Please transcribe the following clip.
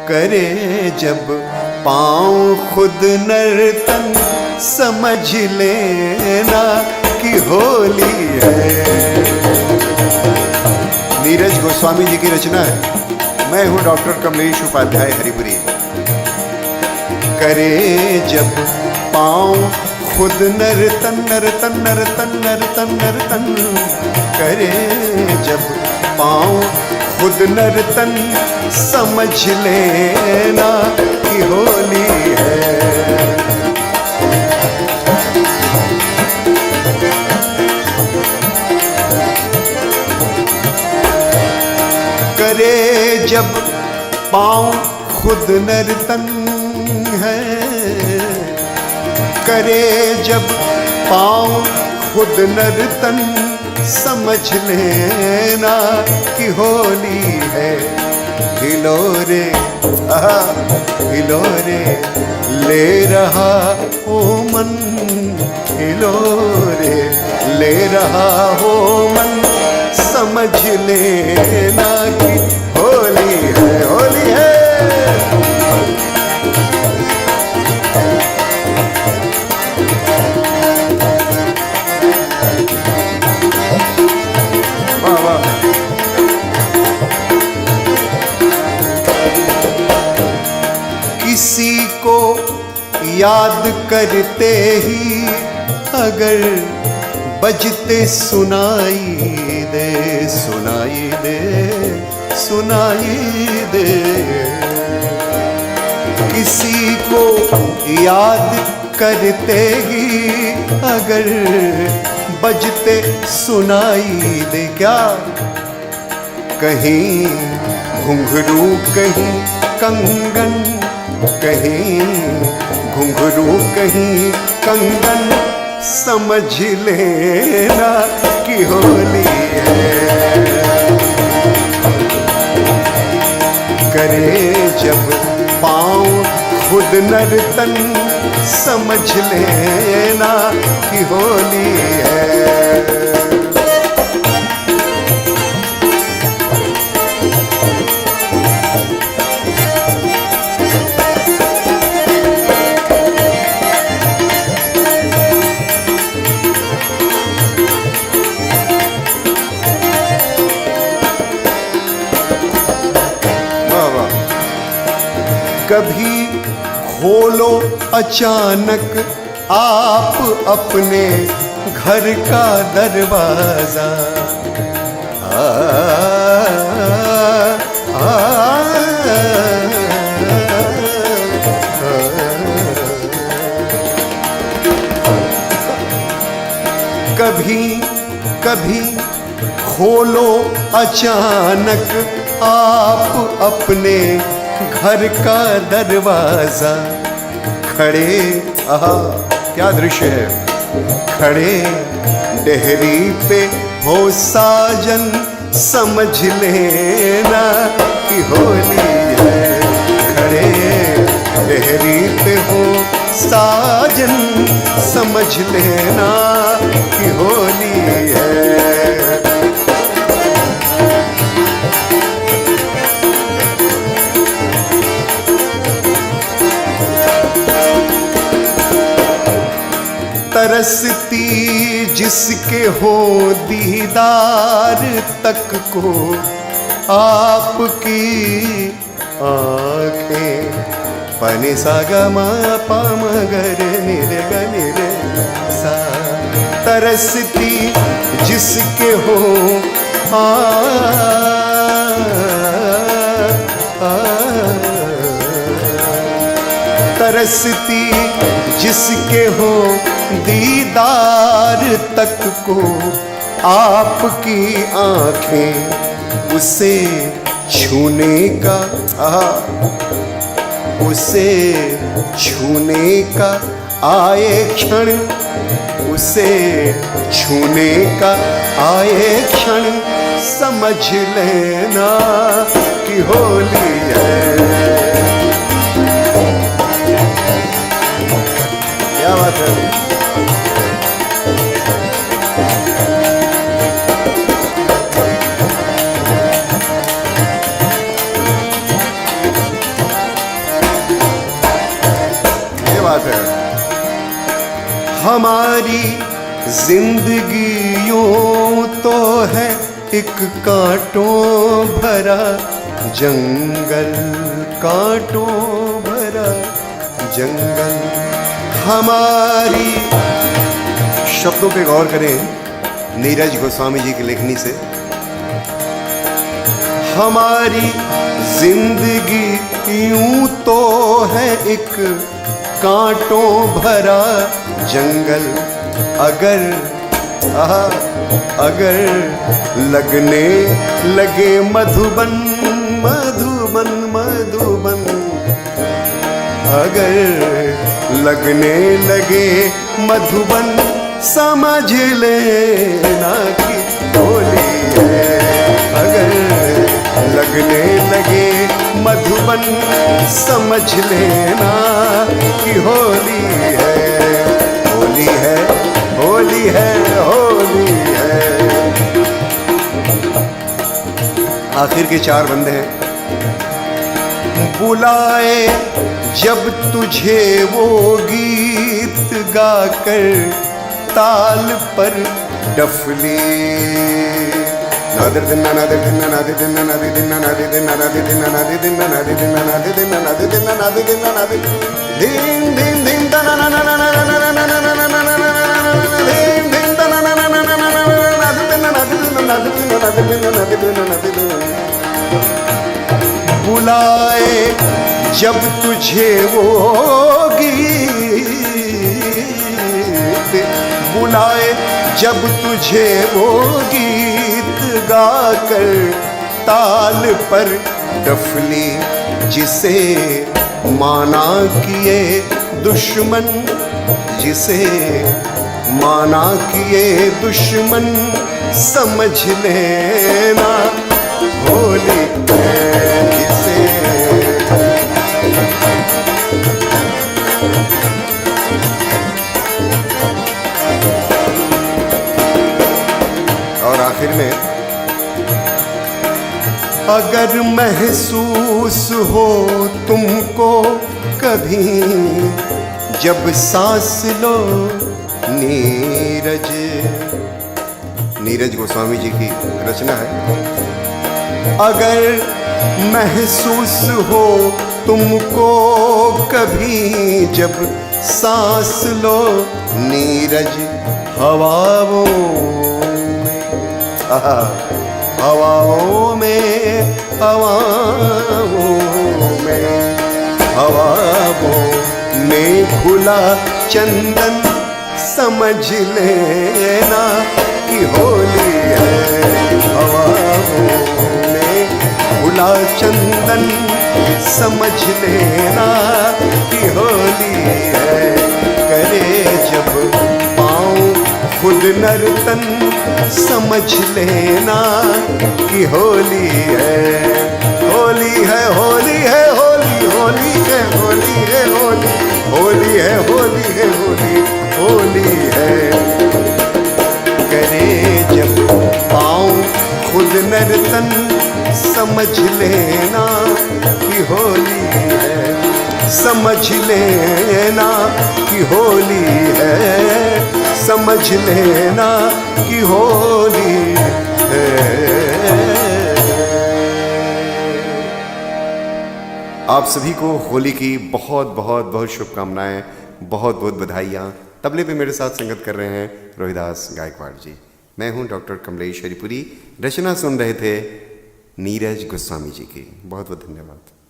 करे जब पाँव खुद नर्तन समझ लेना कि होली है। नीरज गोस्वामी जी की रचना है। मैं हूं डॉक्टर कमलेश उपाध्याय हरिपुरी। करे जब पाँव खुद नर्तन नर्तन नर्तन नर्तन नर्तन, करे जब पाँव खुद नर्तन समझ लेना कि होली है। करे जब पाँव खुद नर्तन है, करे जब पाँव खुद नर्तन समझ लेना कि होली है। हिलोरे हिलोरे ले रहा हो मन, हिलोरे ले रहा हो मन, समझ लेना कि होली है, होली है। किसी को याद करते ही अगर बजते सुनाई दे, सुनाई दे, सुनाई दे। किसी को याद करते ही अगर बजते सुनाई दे, क्या कहीं घुंघरू कहीं कंगन, कहीं घुंघरू कहीं कंगन, समझ लेना कि होली है। करे जब पाँव खुद नर्तन समझ लेना कि होली है। कभी खोलो अचानक आप अपने घर का दरवाजा, कभी कभी खोलो अचानक आप अपने घर का दरवाजा। खड़े क्या दृश्य है, खड़े डेहरी पे हो साजन, समझ लेना कि होली है। खड़े डेहरी पे हो साजन, समझ लेना कि होली है। तरसती जिसके हो दीदार तक को आपकी आँखें, पनि सा ग म प म ग रे नि रे ग नि रे सा। तरसती जिसके हो तरसती जिसके हो दीदार तक को आपकी आँखें, उसे छूने का उसे छूने का आए क्षण, उसे छूने का आए क्षण, समझ लेना कि होली है। क्या बात है। बात है। हमारी जिंदगी यूं तो है एक कांटों भरा जंगल, कांटों भरा जंगल। हमारी, शब्दों पे गौर करें नीरज गोस्वामी जी की लेखनी से। हमारी जिंदगी यूं तो है एक कांटों भरा जंगल, अगर लगने लगे मधुबन, मधुबन, मधुबन, अगर लगने लगे मधुबन, समझ लेना कि होली है। अगर लगने लगे मधुबन, समझ लेना कि होली है, होली है, होली है, होली है। आखिर के 4 बंदे हैं। बुलाए जब तुझे वो गीत गाकर ताल पर डफली, नादिर दिन्ना नादिर दिन्ना नादिर दिन्ना नादिर दिन्ना नादिर दिन्ना नादिर दिन्ना नादिर दिन्ना नादिर दिन्ना नादिर दिन्ना नादिर दिन्ना नादिर दिन्ना नादिर दिन दिन दिन तना ना ना ना ना ना ना ना ना ना ना दिन दिन तना ना ना ना ना ना ना नादिर दिन्ना नादिर दिन्ना नादिर दिन्ना नादिर दिन्ना नादिर दिन्ना नादिर दिन्ना। बुलाए जब तुझे वो गीत, बुलाए जब तुझे वो गीत गाकर ताल पर डफली, जिसे माना किए दुश्मन, जिसे माना किए दुश्मन, समझ लेना होली है। जिसे और आखिर में, अगर महसूस हो तुमको कभी जब सांस लो, नीरज, नीरज गोस्वामी जी की रचना है। अगर महसूस हो तुमको कभी जब सांस लो, नीरज हवाओं में, हवाओं में, हवाओं में, हवाओं में खुला चंदन, समझ लेना कि होली है। हवाओं में खुला चंदन, समझ लेना कि होली है। करे जब पाँव खुद नर्तन, समझ लेना कि होली है, होली है, होली है, होली, होली है, होली है, होली, होली है, होली है, होली, होली है। करे जब पाँव खुद नर्तन, समझ लेना कि होली है, समझ लेना कि होली है, समझ लेना कि होली है। आप सभी को होली की बहुत बहुत बहुत शुभकामनाएं, बहुत बहुत बधाइयाँ। तबले पे मेरे साथ संगत कर रहे हैं रोहिदास गायकवाड़ जी। मैं हूं डॉक्टर कमलेश हरिपुरी। रचना सुन रहे थे नीरज गोस्वामी जी की। बहुत बहुत धन्यवाद।